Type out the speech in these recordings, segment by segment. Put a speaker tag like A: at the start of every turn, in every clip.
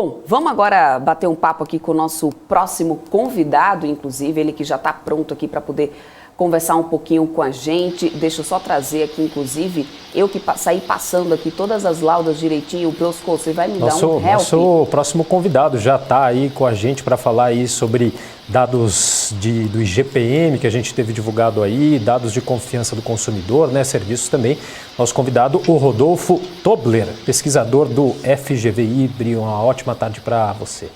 A: Bom, vamos agora bater um papo aqui com o nosso próximo convidado, inclusive, ele que já está pronto aqui para poder conversar um pouquinho com a gente. Deixa eu só trazer aqui, inclusive, eu que saí passando aqui todas as laudas direitinho. Brosco, você vai me dar um help?
B: Nosso próximo convidado já está aí com a gente para falar aí sobre dados do IGPM que a gente teve divulgado aí, dados de confiança do consumidor, né, serviços também. Nosso convidado, o Rodolfo Tobler, pesquisador do FGV IBRE. Uma ótima tarde para você.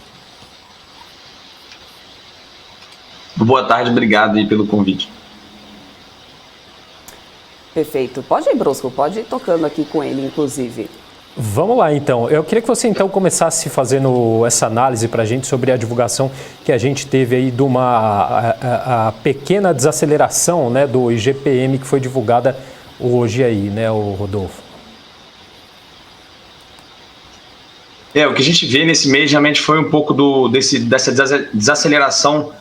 C: Boa tarde, obrigado aí pelo convite.
A: Perfeito. Pode ir, Brosco, pode ir tocando aqui com ele, inclusive.
B: Vamos lá, então. Eu queria que você, então, começasse fazendo essa análise para a gente sobre a divulgação que a gente teve aí de a pequena desaceleração, né, do IGPM que foi divulgada hoje aí, né, o Rodolfo?
C: O que a gente vê nesse mês realmente foi um pouco dessa desaceleração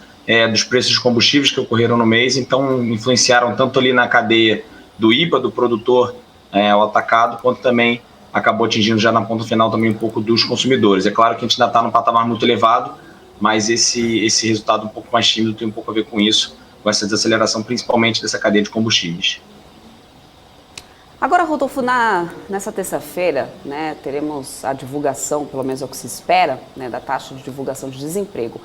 C: dos preços de combustíveis que ocorreram no mês, então influenciaram tanto ali na cadeia do IPA, do produtor ao atacado, quanto também acabou atingindo já na ponta final também um pouco dos consumidores. É claro que a gente ainda está num patamar muito elevado, mas esse resultado um pouco mais tímido tem um pouco a ver com isso, com essa desaceleração principalmente dessa cadeia de combustíveis.
A: Agora, Rodolfo, nessa terça-feira, né, teremos a divulgação, pelo menos é o que se espera, né, da taxa de divulgação de desemprego.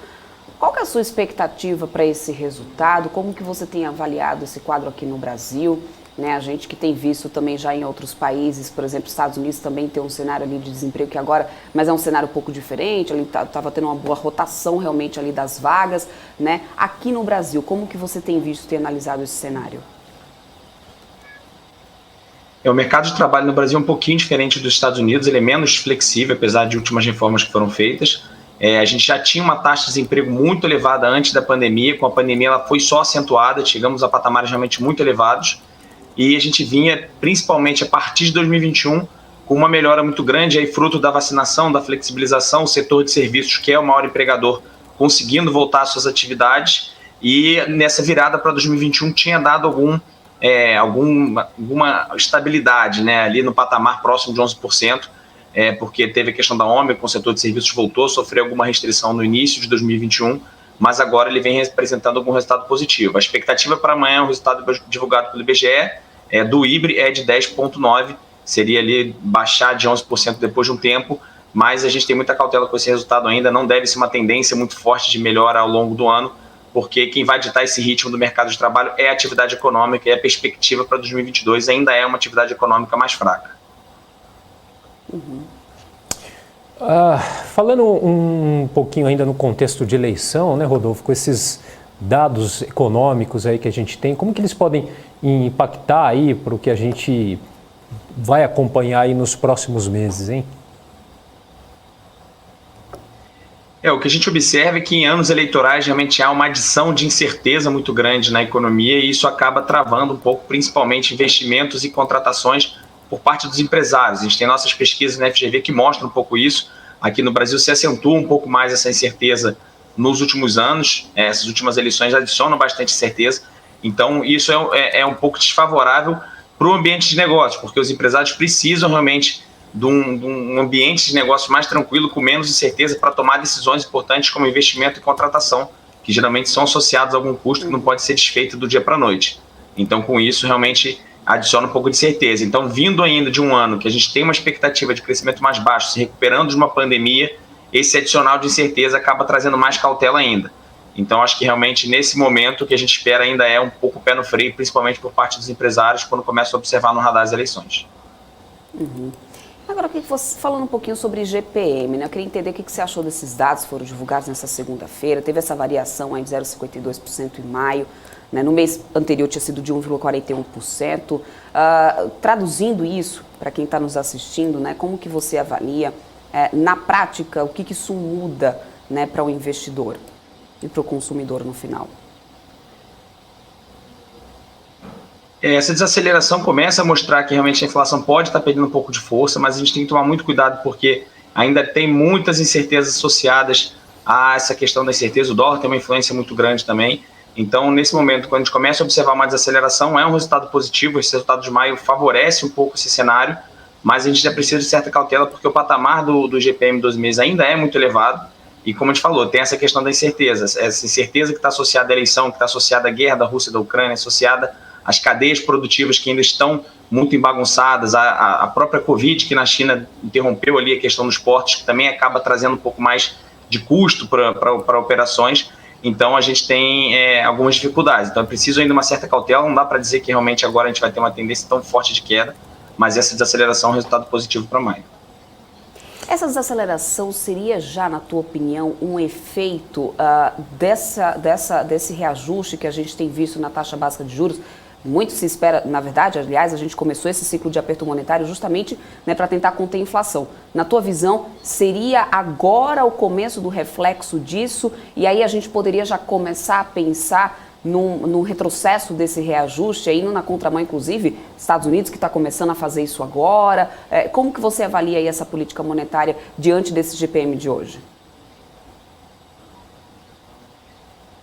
A: Qual que é a sua expectativa para esse resultado? Como que você tem avaliado esse quadro aqui no Brasil? Né, a gente que tem visto também já em outros países, por exemplo, Estados Unidos também tem um cenário ali de desemprego que agora, mas é um cenário um pouco diferente, ali estava tendo uma boa rotação realmente ali das vagas, né? Aqui no Brasil, como que você tem visto e analisado esse cenário?
C: O mercado de trabalho no Brasil é um pouquinho diferente dos Estados Unidos, ele é menos flexível, apesar de últimas reformas que foram feitas. A gente já tinha uma taxa de desemprego muito elevada antes da pandemia, com a pandemia ela foi só acentuada, chegamos a patamares realmente muito elevados, e a gente vinha, principalmente a partir de 2021, com uma melhora muito grande, aí fruto da vacinação, da flexibilização, o setor de serviços, que é o maior empregador, conseguindo voltar às suas atividades, e nessa virada para 2021 tinha dado alguma estabilidade, né, ali no patamar próximo de 11%, porque teve a questão da Ômicron, o setor de serviços voltou, sofreu alguma restrição no início de 2021, mas agora ele vem apresentando algum resultado positivo. A expectativa para amanhã, o resultado divulgado pelo IBGE, do IBRE é de 10,9%, seria ali baixar de 11% depois de um tempo, mas a gente tem muita cautela com esse resultado ainda, não deve ser uma tendência muito forte de melhora ao longo do ano, porque quem vai ditar esse ritmo do mercado de trabalho é a atividade econômica, e a perspectiva para 2022 ainda é uma atividade econômica mais fraca.
B: Falando um pouquinho ainda no contexto de eleição, né, Rodolfo, com esses dados econômicos aí que a gente tem, como que eles podem impactar aí para o que a gente vai acompanhar aí nos próximos meses, hein?
C: O que a gente observa é que em anos eleitorais realmente há uma adição de incerteza muito grande na economia e isso acaba travando um pouco, principalmente investimentos e contratações por parte dos empresários. A gente tem nossas pesquisas na FGV que mostram um pouco isso. Aqui no Brasil se acentua um pouco mais essa incerteza nos últimos anos, essas últimas eleições adicionam bastante incerteza, então isso é um pouco desfavorável para o ambiente de negócio, porque os empresários precisam realmente de um ambiente de negócio mais tranquilo, com menos incerteza, para tomar decisões importantes como investimento e contratação, que geralmente são associados a algum custo que não pode ser desfeito do dia para a noite. Então, com isso, realmente adiciona um pouco de certeza. Então, vindo ainda de um ano que a gente tem uma expectativa de crescimento mais baixo, se recuperando de uma pandemia, esse adicional de incerteza acaba trazendo mais cautela ainda. Então, acho que realmente nesse momento o que a gente espera ainda é um pouco o pé no freio, principalmente por parte dos empresários, quando começam a observar no radar as eleições.
A: Agora, falando um pouquinho sobre IGPM, né? Eu queria entender o que você achou desses dados que foram divulgados nessa segunda-feira. Teve essa variação aí de 0,52% em maio, né? No mês anterior tinha sido de 1,41%. Traduzindo isso, para quem está nos assistindo, né? Como que você avalia, na prática, o que isso muda, né, para o investidor e para o consumidor no final?
C: Essa desaceleração começa a mostrar que realmente a inflação pode estar perdendo um pouco de força, mas a gente tem que tomar muito cuidado porque ainda tem muitas incertezas associadas a essa questão da incerteza. O dólar tem uma influência muito grande também. Então, nesse momento, quando a gente começa a observar uma desaceleração, é um resultado positivo. Esse resultado de maio favorece um pouco esse cenário, mas a gente já precisa de certa cautela porque o patamar do GPM 12 meses ainda é muito elevado e, como a gente falou, tem essa questão da incerteza, essa incerteza que está associada à eleição, que está associada à guerra da Rússia e da Ucrânia, associada às cadeias produtivas que ainda estão muito embagunçadas, a própria Covid, que na China interrompeu ali a questão dos portos, que também acaba trazendo um pouco mais de custo para operações. Então, a gente tem algumas dificuldades. Então, é preciso ainda uma certa cautela. Não dá para dizer que realmente agora a gente vai ter uma tendência tão forte de queda, mas essa desaceleração é um resultado positivo para maio.
A: Essa desaceleração seria já, na tua opinião, um efeito desse reajuste que a gente tem visto na taxa básica de juros? Muito se espera, na verdade, aliás, a gente começou esse ciclo de aperto monetário justamente, né, para tentar conter a inflação. Na tua visão, seria agora o começo do reflexo disso? E aí a gente poderia já começar a pensar num retrocesso desse reajuste, indo na contramão, inclusive, Estados Unidos, que está começando a fazer isso agora. Como que você avalia aí essa política monetária diante desse GPM de hoje?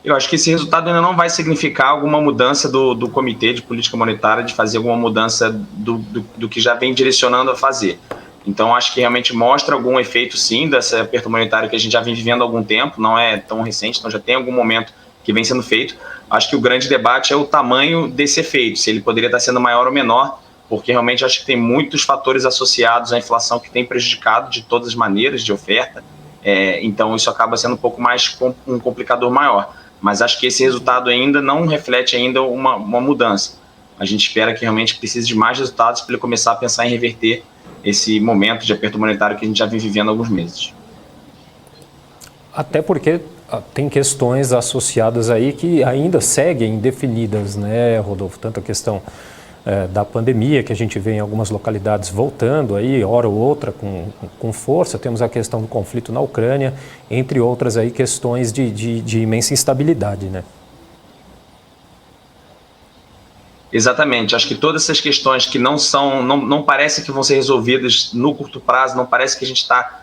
C: Eu acho que esse resultado ainda não vai significar alguma mudança do Comitê de Política Monetária, de fazer alguma mudança do que já vem direcionando a fazer. Então, acho que realmente mostra algum efeito, sim, desse aperto monetário que a gente já vem vivendo há algum tempo, não é tão recente, então já tem algum momento que vem sendo feito. Acho que o grande debate é o tamanho desse efeito, se ele poderia estar sendo maior ou menor, porque realmente acho que tem muitos fatores associados à inflação que tem prejudicado de todas as maneiras de oferta, então isso acaba sendo um pouco mais um complicador maior. Mas acho que esse resultado ainda não reflete ainda uma mudança. A gente espera que realmente precise de mais resultados para ele começar a pensar em reverter esse momento de aperto monetário que a gente já vem vivendo há alguns meses.
B: Até porque tem questões associadas aí que ainda seguem indefinidas, né, Rodolfo? Tanto a questão da pandemia, que a gente vê em algumas localidades voltando aí, hora ou outra, com força. Temos a questão do conflito na Ucrânia, entre outras aí questões de imensa instabilidade, né?
C: Exatamente. Acho que todas essas questões que não parece que vão ser resolvidas no curto prazo, não parece que a gente está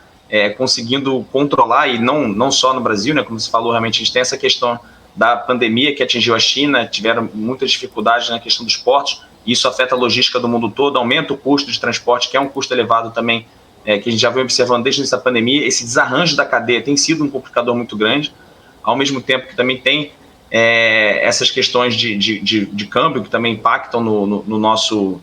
C: conseguindo controlar, e não só no Brasil, né? Como você falou, realmente a gente tem essa questão da pandemia que atingiu a China, tiveram muitas dificuldades na questão dos portos. Isso afeta a logística do mundo todo, aumenta o custo de transporte, que é um custo elevado também, que a gente já vem observando desde essa pandemia. Esse desarranjo da cadeia tem sido um complicador muito grande, ao mesmo tempo que também tem essas questões de câmbio que também impactam no nosso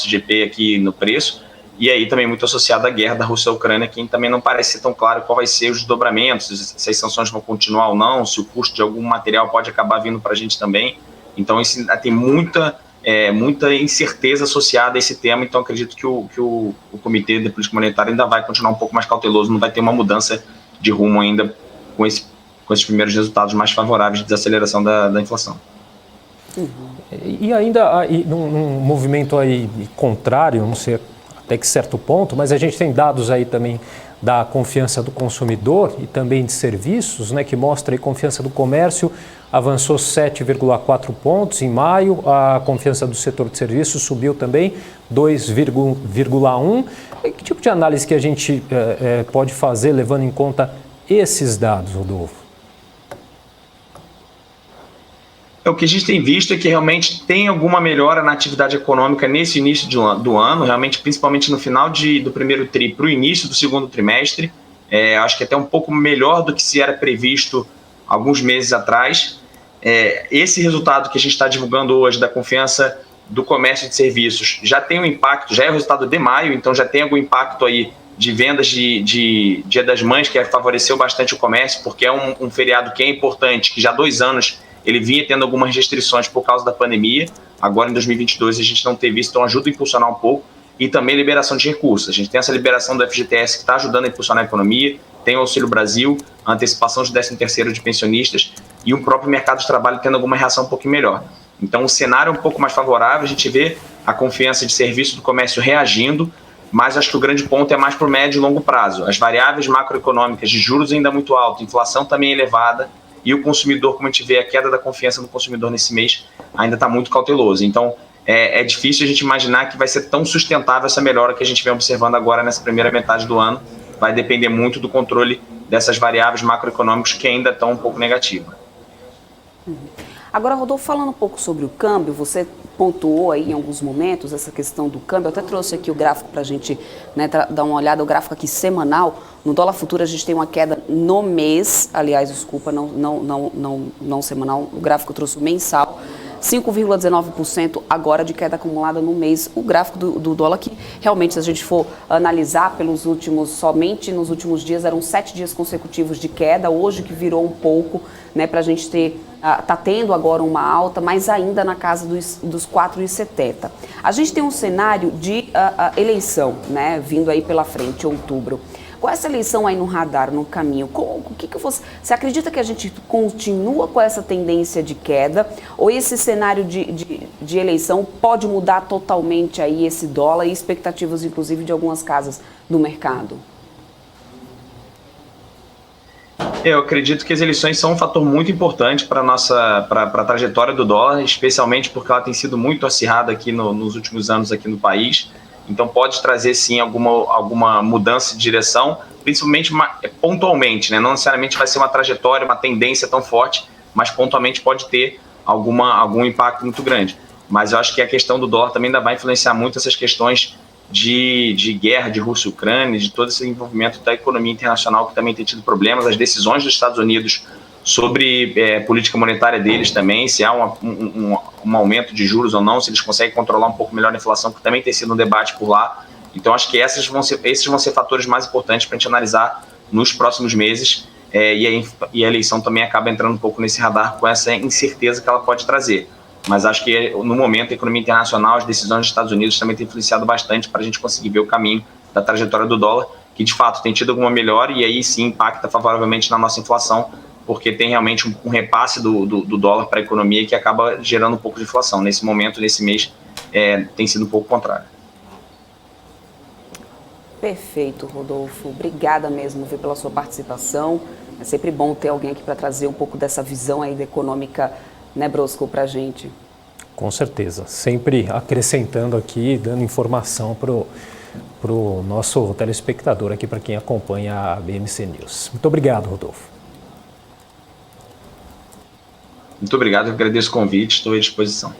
C: GP aqui no preço, e aí também muito associado à guerra da Rússia e da Ucrânia, que também não parece ser tão claro qual vai ser os desdobramentos, se as sanções vão continuar ou não, se o custo de algum material pode acabar vindo para a gente também. Então, isso tem muita incerteza associada a esse tema. Então, acredito que o Comitê de Política Monetária ainda vai continuar um pouco mais cauteloso, não vai ter uma mudança de rumo ainda com esses primeiros resultados mais favoráveis de desaceleração da inflação.
B: E ainda num movimento aí contrário, não sei até que certo ponto, mas a gente tem dados aí também da confiança do consumidor e também de serviços, né, que mostra aí confiança do comércio avançou 7,4 pontos em maio, a confiança do setor de serviços subiu também 2,1. Que tipo de análise que a gente pode fazer levando em conta esses dados, Rodolfo?
C: O que a gente tem visto é que realmente tem alguma melhora na atividade econômica nesse início do ano, realmente, principalmente no final do primeiro tri para o início do segundo trimestre. Acho que até um pouco melhor do que se era previsto alguns meses atrás. Esse resultado que a gente está divulgando hoje da confiança do comércio de serviços já tem um impacto, já é o resultado de maio, então já tem algum impacto aí de vendas de Dia das Mães, que favoreceu bastante o comércio, porque é um feriado que é importante, que já há 2 anos ele vinha tendo algumas restrições por causa da pandemia. Agora, em 2022, a gente não teve isso, então ajuda a impulsionar um pouco. E também liberação de recursos. A gente tem essa liberação do FGTS que está ajudando a impulsionar a economia, tem o Auxílio Brasil, a antecipação de 13º de pensionistas e o próprio mercado de trabalho tendo alguma reação um pouquinho melhor. Então, o cenário é um pouco mais favorável, a gente vê a confiança de serviço do comércio reagindo, mas acho que o grande ponto é mais para o médio e longo prazo. As variáveis macroeconômicas de juros ainda muito altos, inflação também elevada, e o consumidor, como a gente vê, a queda da confiança do consumidor nesse mês ainda está muito cauteloso. Então, é difícil a gente imaginar que vai ser tão sustentável essa melhora que a gente vem observando agora nessa primeira metade do ano. Vai depender muito do controle dessas variáveis macroeconômicas que ainda estão um pouco negativas.
A: Agora, Rodolfo, falando um pouco sobre o câmbio, você pontuou aí em alguns momentos essa questão do câmbio. Eu até trouxe aqui o gráfico para a gente, né, dar uma olhada, o gráfico aqui semanal. No dólar futuro a gente tem uma queda no mês, aliás, desculpa, não semanal, o gráfico eu trouxe o mensal. 5,19% agora de queda acumulada no mês. O gráfico do dólar que realmente, se a gente for analisar somente nos últimos dias, eram 7 dias consecutivos de queda, hoje que virou um pouco, né, para a gente tá tendo agora uma alta, mas ainda na casa dos 4,70. A gente tem um cenário de eleição, né, vindo aí pela frente, outubro. Com essa eleição aí no radar, no caminho, você acredita que a gente continua com essa tendência de queda ou esse cenário de eleição pode mudar totalmente aí esse dólar e expectativas, inclusive, de algumas casas do mercado?
C: Eu acredito que as eleições são um fator muito importante para a trajetória do dólar, especialmente porque ela tem sido muito acirrada aqui nos últimos anos aqui no país. Então pode trazer sim alguma mudança de direção, principalmente pontualmente, né? Não necessariamente vai ser uma trajetória, uma tendência tão forte, mas pontualmente pode ter algum impacto muito grande. Mas eu acho que a questão do dólar também ainda vai influenciar muito essas questões de guerra, de Rússia e Ucrânia, de todo esse envolvimento da economia internacional que também tem tido problemas, as decisões dos Estados Unidos sobre política monetária deles também, se há um aumento de juros ou não, se eles conseguem controlar um pouco melhor a inflação, que também tem sido um debate por lá. Então, acho que esses vão ser fatores mais importantes para a gente analisar nos próximos meses, e a eleição também acaba entrando um pouco nesse radar com essa incerteza que ela pode trazer. Mas acho que, no momento, a economia internacional, as decisões dos Estados Unidos também têm influenciado bastante para a gente conseguir ver o caminho da trajetória do dólar, que, de fato, tem tido alguma melhora e aí sim impacta favoravelmente na nossa inflação, porque tem realmente um repasse do dólar para a economia que acaba gerando um pouco de inflação. Nesse momento, nesse mês, tem sido um pouco contrário.
A: Perfeito, Rodolfo. Obrigada mesmo pela sua participação. É sempre bom ter alguém aqui para trazer um pouco dessa visão aí da econômica, né, Brosco, para a gente.
B: Com certeza. Sempre acrescentando aqui, dando informação para o nosso telespectador aqui, para quem acompanha a BMC News. Muito obrigado, Rodolfo.
C: Muito obrigado, eu agradeço o convite, estou à disposição.